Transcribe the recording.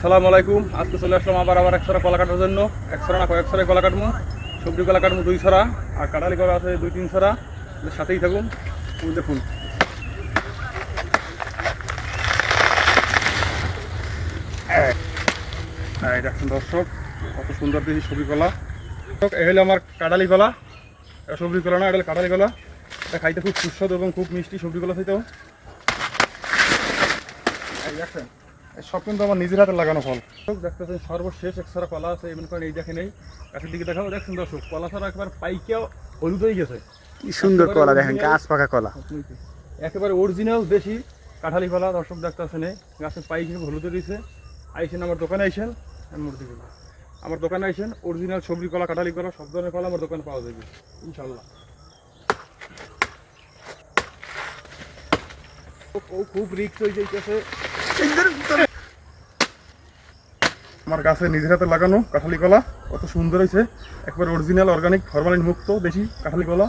আসসালামু আলাইকুম। আজকে চলে আসলাম আবার একশোরা কলা কাটার জন্য। একশোরা না কয়েকশোরাই কলা কাটবো। সবজি কলা কাটবো 2 ছড়া, আর কাটালি কলা আছে 2-3 ছড়া। সাথেই থাকুন। দেখুন দেখুন দর্শক, কত সুন্দর দেখি সবজি কলা। এই হলো আমার কাটালি কলা। সবজি কলা না, এটা কাটালি কলা। এটা খাইতে খুব সুস্বাদু এবং খুব মিষ্টি সবজি কলা খাইতেও। দেখছেন, সব কিন্তু আমার নিজের হাতে লাগানো ফল। দেখতেছেন সর্বশেষ একশোরা কলা আছে, এমন করেন এই দেখেন, এই গাছের দিকে দেখাও। দেখছেন দর্শক, কলা ছাড়া একবার পাইকেও হলুদ হয়ে গেছে। কি সুন্দর কলা দেখেন, গাছ পাকা কলা, একেবারে অরিজিনাল দেশি কাঁঠালি কলা। দর্শক দেখতেছেন, গাছের পাই কিন্তু হলুদ দিয়েছে। আইসেন আমার দোকানে, আইসেন আমার দোকানে আইসেন। অরিজিনাল সবজি কলা, কাঁঠালি কলা, সব ধরনের কলা আমার দোকানে পাওয়া যাবে ইনশাল্লাহ। খুব রিক্স হয়ে যাইতেছে। আমার গাছে নিজের হাতে লাগানো কাঁঠালি কলা কত সুন্দর হয়েছে, একবার অরিজিনাল অর্গানিক ফরমালিন মুক্ত দেশি কাঁঠালি কলা।